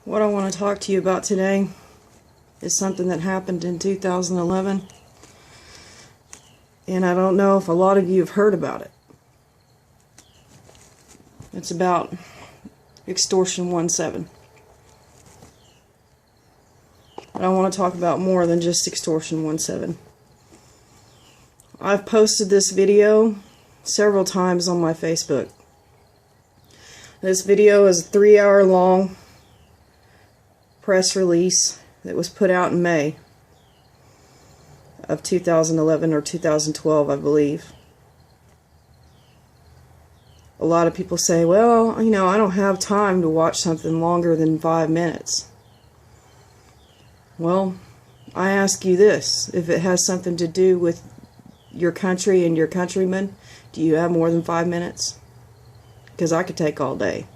What I want to talk to you about today is something that happened in 2011, and I don't know if a lot of you have heard about it. It's about Extortion 17. But I want to talk about more than just Extortion 17. I've posted this video several times on my Facebook. This video is a 3-hour long press release that was put out in May of 2011 or 2012, I believe. A lot of people say, well, I don't have time to watch something longer than 5 minutes. Well, I ask you this: if it has something to do with your country and your countrymen, do you have more than 5 minutes? Because I could take all day,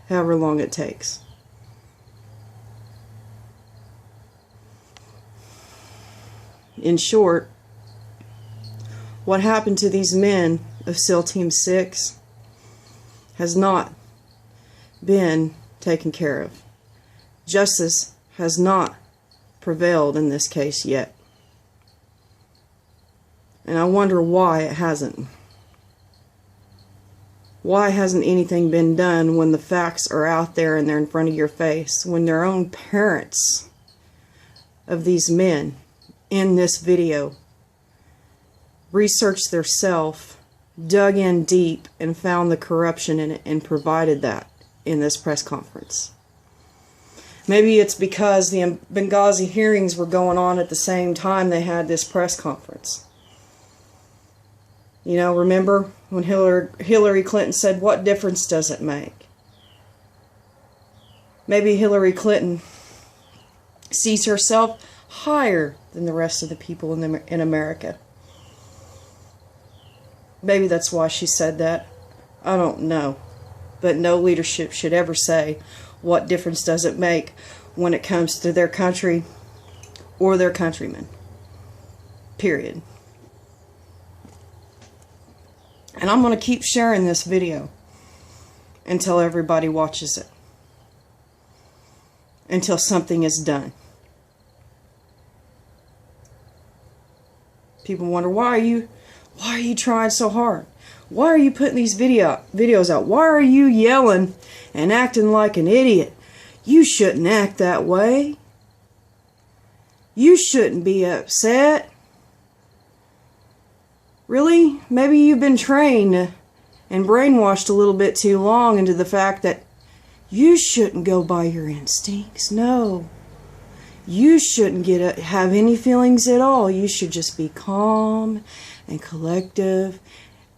however long it takes. In short, what happened to these men of SEAL Team 6 has not been taken care of. Justice has not prevailed in this case yet. And I wonder why it hasn't. Why hasn't anything been done when the facts are out there and they're in front of your face? When their own parents of these men in this video researched their self, dug in deep, and found the corruption in it and provided that in this press conference. Maybe it's because the Benghazi hearings were going on at the same time they had this press conference. Remember when Hillary Clinton said, "What difference does it make?" Maybe Hillary Clinton sees herself higher than the rest of the people in America. Maybe that's why she said that. I don't know. But no leadership should ever say, what difference does it make when it comes to their country or their countrymen. Period. And I'm going to keep sharing this video until everybody watches it. Until something is done. People wonder, why are you trying so hard? Why are you putting these videos out? Why are you yelling and acting like an idiot? You shouldn't act that way. You shouldn't be upset. Really? Maybe you've been trained and brainwashed a little bit too long into the fact that you shouldn't go by your instincts. No. You shouldn't have any feelings at all. You should just be calm and collective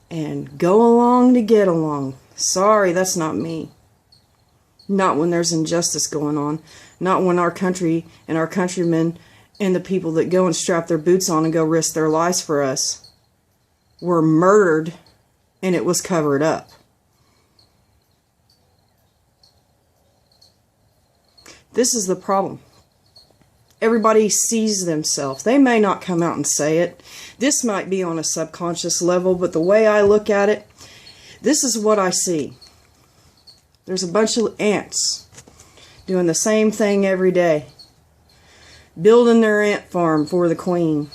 and go along to get along. Sorry, that's not me. Not when there's injustice going on. Not when our country and our countrymen and the people that go and strap their boots on and go risk their lives for us were murdered and it was covered up. This is the problem. Everybody sees themselves. They may not come out and say it. This might be on a subconscious level, but the way I look at it, this is what I see. There's a bunch of ants doing the same thing every day, building their ant farm for the queen.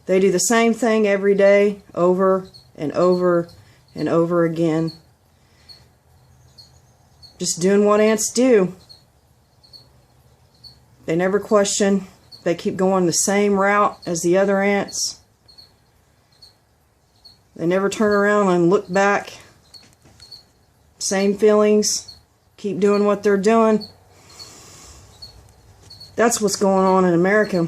They do the same thing every day, over and over and over again. Just doing what ants do. They never question. They keep going the same route as the other ants. They never turn around and look back. Same feelings. Keep doing what they're doing. That's what's going on in America.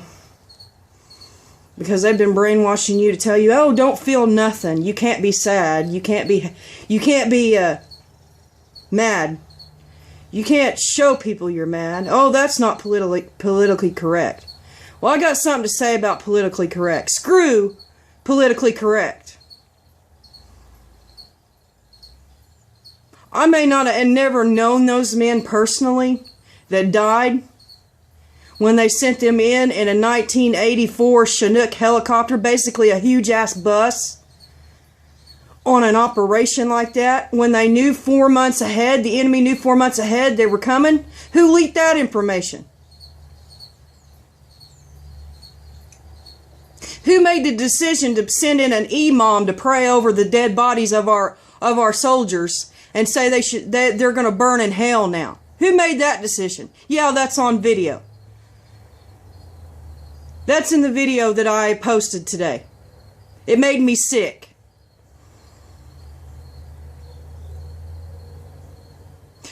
Because they've been brainwashing you to tell you, oh, don't feel nothing. You can't be sad. You can't be mad. You can't show people you're mad. Oh, that's not politically correct. Well, I got something to say about politically correct. Screw politically correct. I may not have never known those men personally that died when they sent them in a 1984 Chinook helicopter, basically a huge-ass bus, on an operation like that when they knew 4 months ahead, the enemy knew 4 months ahead they were coming? Who leaked that information? Who made the decision to send in an imam to pray over the dead bodies of our soldiers and say they're going to burn in hell now? Who made that decision? Yeah, that's on video. That's in the video that I posted today. It made me sick.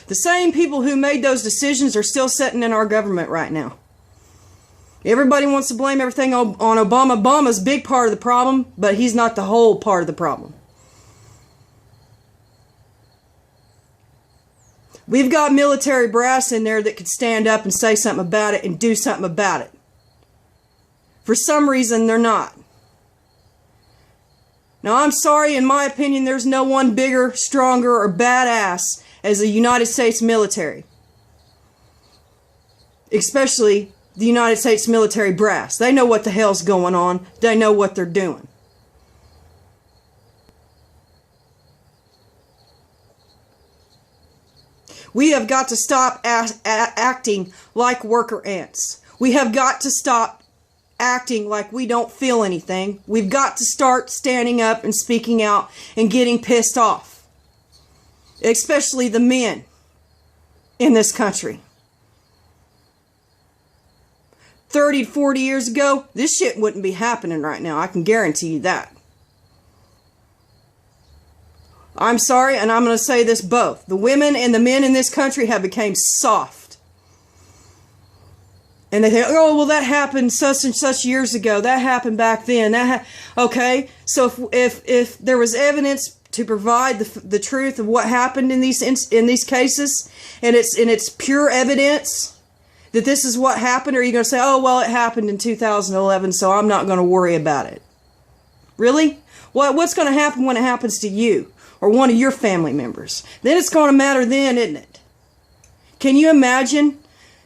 The same people who made those decisions are still sitting in our government right now. Everybody wants to blame everything on Obama. Obama's a big part of the problem, but he's not the whole part of the problem. We've got military brass in there that could stand up and say something about it and do something about it. For some reason, they're not. Now, I'm sorry, in my opinion, there's no one bigger, stronger, or badass as the United States military. Especially the United States military brass. They know what the hell's going on. They know what they're doing. We have got to stop acting like worker ants. We have got to stop acting like we don't feel anything. We've got to start standing up and speaking out and getting pissed off. Especially the men in this country. 30 to 40 years ago, this shit wouldn't be happening right now. I can guarantee you that. I'm sorry, and I'm going to say this both. The women and the men in this country have become soft. And they think, oh, well, that happened such and such years ago. That happened back then. Okay, so if there was evidence to provide the truth of what happened in these cases, and it's pure evidence that this is what happened, or are you going to say, oh, well, it happened in 2011, so I'm not going to worry about it? Really? What's going to happen when it happens to you or one of your family members? Then it's going to matter then, isn't it? Can you imagine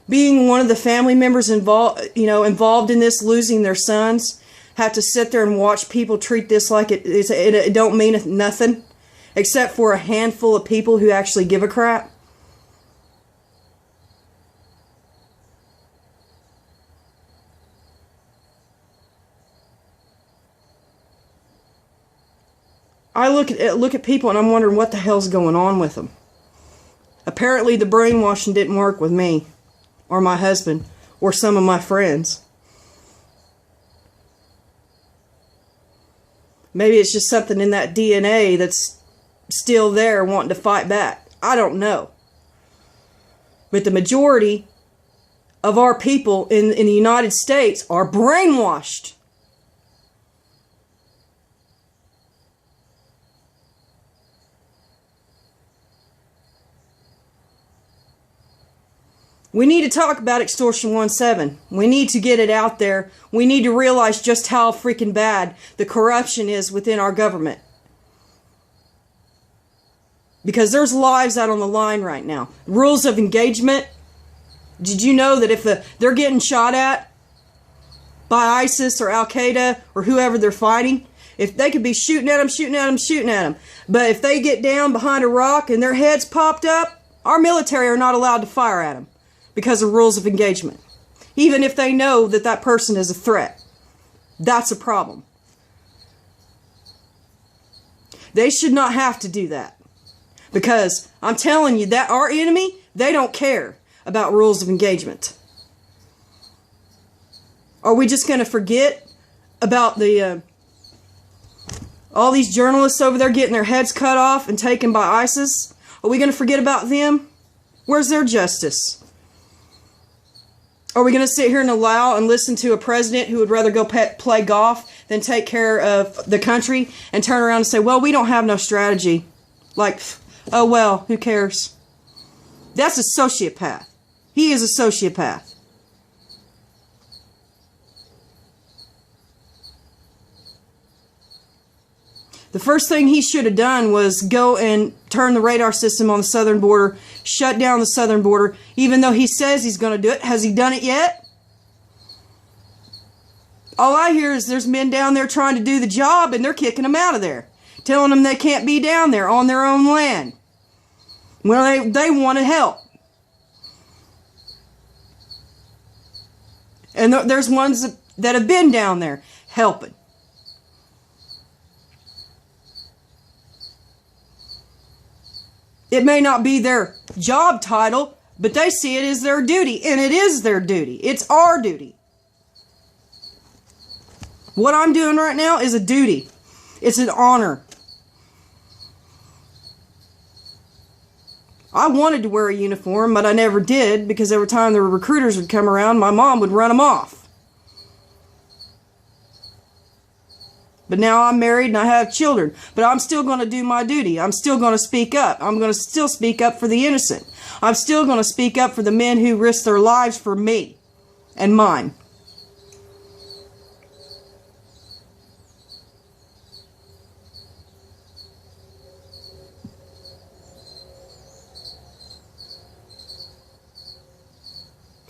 being one of the family members involved in this, losing their sons, have to sit there and watch people treat this like it don't mean nothing, except for a handful of people who actually give a crap? I look at people and I'm wondering what the hell's going on with them. Apparently the brainwashing didn't work with me, or my husband, or some of my friends. Maybe it's just something in that DNA that's still there wanting to fight back. I don't know. But the majority of our people in the United States are brainwashed. We need to talk about Extortion 17. We need to get it out there. We need to realize just how freaking bad the corruption is within our government. Because there's lives out on the line right now. Rules of engagement. Did you know that if they're getting shot at by ISIS or Al-Qaeda or whoever they're fighting, if they could be shooting at them, but if they get down behind a rock and their heads popped up, our military are not allowed to fire at them. Because of rules of engagement. Even if they know that that person is a threat. That's a problem. They should not have to do that. Because I'm telling you that our enemy, they don't care about rules of engagement. Are we just going to forget about all these journalists over there getting their heads cut off and taken by ISIS? Are we going to forget about them? Where's their justice? Are we going to sit here and allow and listen to a president who would rather go play golf than take care of the country and turn around and say, well, we don't have no strategy? Like, oh, well, who cares? That's a sociopath. He is a sociopath. The first thing he should have done was go and turn the radar system on the southern border, shut down the southern border, even though he says he's going to do it. Has he done it yet? All I hear is there's men down there trying to do the job and they're kicking them out of there. telling them they can't be down there on their own land. Well, they wanted help. And there's ones that have been down there helping. It may not be their job title, but they see it as their duty, and it is their duty. It's our duty. What I'm doing right now is a duty. It's an honor. I wanted to wear a uniform, but I never did, because every time the recruiters would come around, my mom would run them off. But now I'm married and I have children. But I'm still going to do my duty. I'm still going to speak up. I'm going to still speak up for the innocent. I'm still going to speak up for the men who risk their lives for me and mine.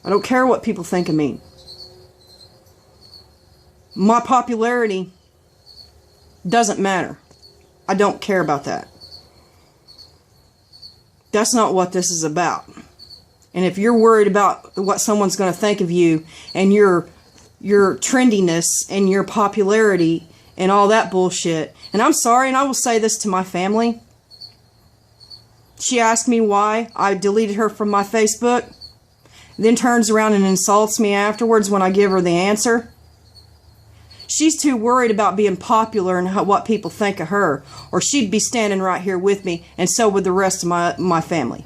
I don't care what people think of me. My popularity doesn't matter. I don't care about that. That's not what this is about. And if you're worried about what someone's going to think of you and your trendiness and your popularity and all that bullshit, and I'm sorry, and I will say this to my family. She asked me why I deleted her from my Facebook, then turns around and insults me afterwards when I give her the answer. She's too worried about being popular and what people think of her, or she'd be standing right here with me, and so would the rest of my family.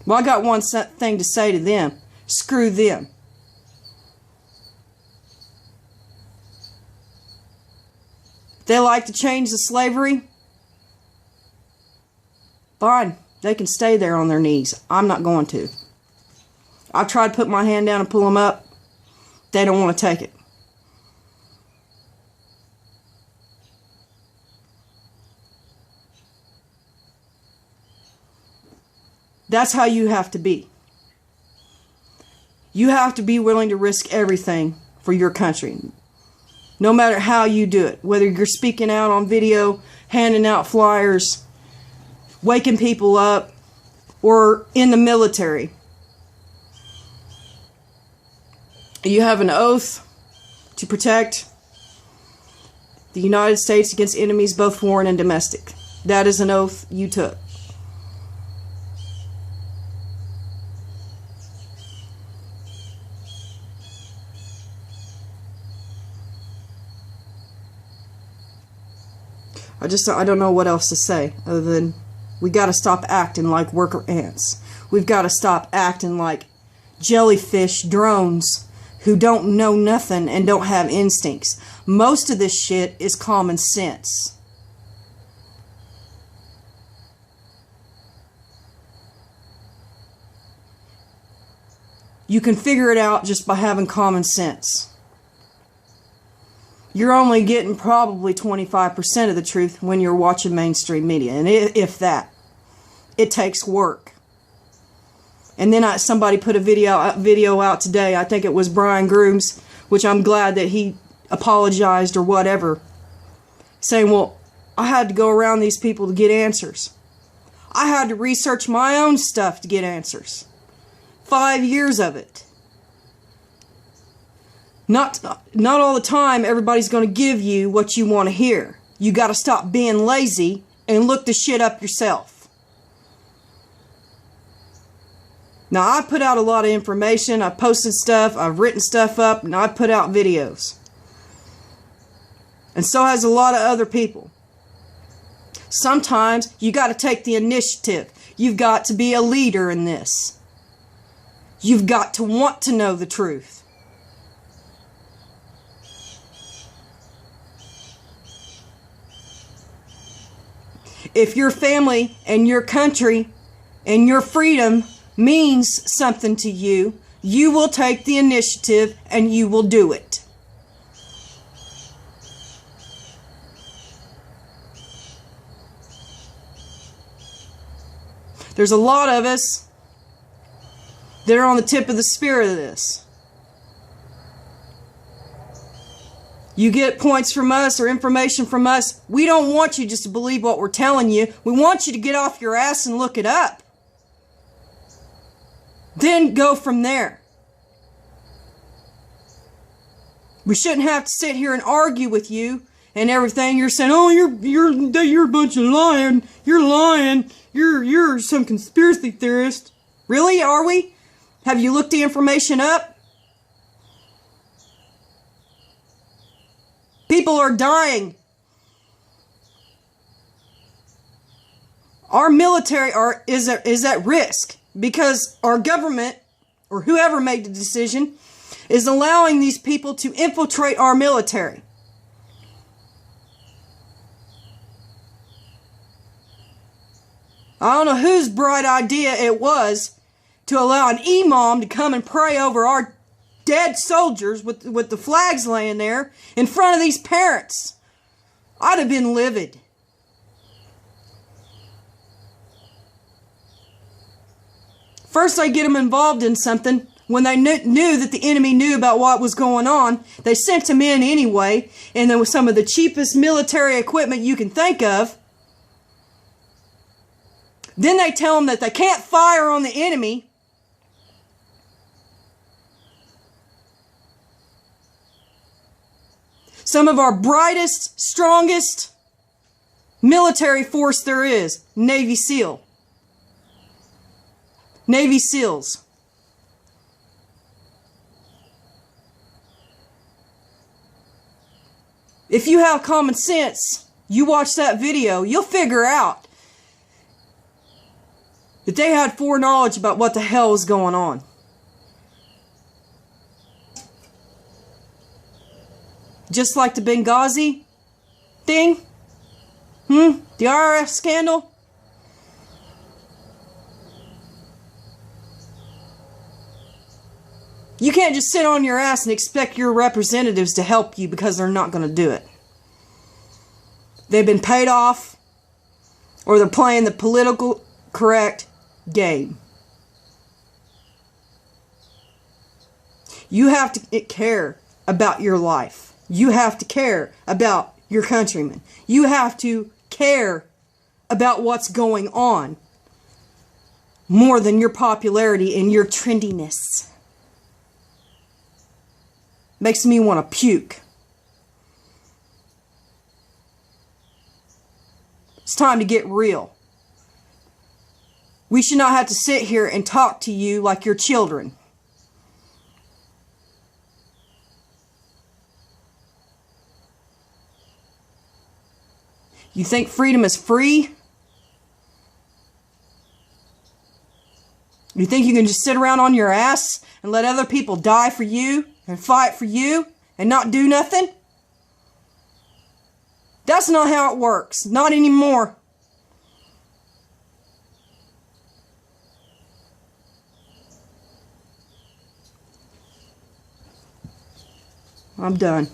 Well, I got one thing to say to them. Screw them. If they like to change the slavery, fine. They can stay there on their knees. I'm not going to. I tried to put my hand down and pull them up. They don't want to take it. That's how you have to be. You have to be willing to risk everything for your country. No matter how you do it. Whether you're speaking out on video, handing out flyers, waking people up, or in the military. You have an oath to protect the United States against enemies, both foreign and domestic. That is an oath you took. I don't know what else to say other than we got to stop acting like worker ants. We've got to stop acting like jellyfish drones who don't know nothing and don't have instincts. Most of this shit is common sense. You can figure it out just by having common sense. You're only getting probably 25% of the truth when you're watching mainstream media, and if that. It takes work. And then somebody put a video out today. I think it was Brian Grooms, which I'm glad that he apologized or whatever, saying, well, I had to go around these people to get answers. I had to research my own stuff to get answers. 5 years of it. Not all the time everybody's going to give you what you want to hear. You got to stop being lazy and look the shit up yourself. Now, I put out a lot of information. I've posted stuff. I've written stuff up. And I've put out videos. And so has a lot of other people. Sometimes you got to take the initiative. You've got to be a leader in this. You've got to want to know the truth. If your family and your country and your freedom means something to you, you will take the initiative and you will do it. There's a lot of us that are on the tip of the spear of this. You get points from us or information from us. We don't want you just to believe what we're telling you. We want you to get off your ass and look it up. Then go from there. We shouldn't have to sit here and argue with you and everything. You're saying, oh, you're a bunch of lying. You're lying. You're some conspiracy theorist. Really? Are we? Have you looked the information up? People are dying. Our military is at risk because our government, or whoever made the decision, is allowing these people to infiltrate our military. I don't know whose bright idea it was to allow an imam to come and pray over our dead soldiers with the flags laying there in front of these parents. I'd have been livid. First, I get them involved in something. When they knew that the enemy knew about what was going on, they sent them in anyway, and then with some of the cheapest military equipment you can think of. Then they tell them that they can't fire on the enemy. Some of our brightest, strongest military force there is, Navy SEAL. Navy SEALs. If you have common sense, you watch that video, you'll figure out that they had foreknowledge about what the hell was going on. Just like the Benghazi thing. The IRS scandal. You can't just sit on your ass and expect your representatives to help you because they're not going to do it. They've been paid off, or they're playing the political correct game. You have to care about your life. You have to care about your countrymen. You have to care about what's going on more than your popularity and your trendiness. Makes me want to puke. It's time to get real. We should not have to sit here and talk to you like you're children. You think freedom is free? You think you can just sit around on your ass and let other people die for you and fight for you and not do nothing? That's not how it works. Not anymore. I'm done.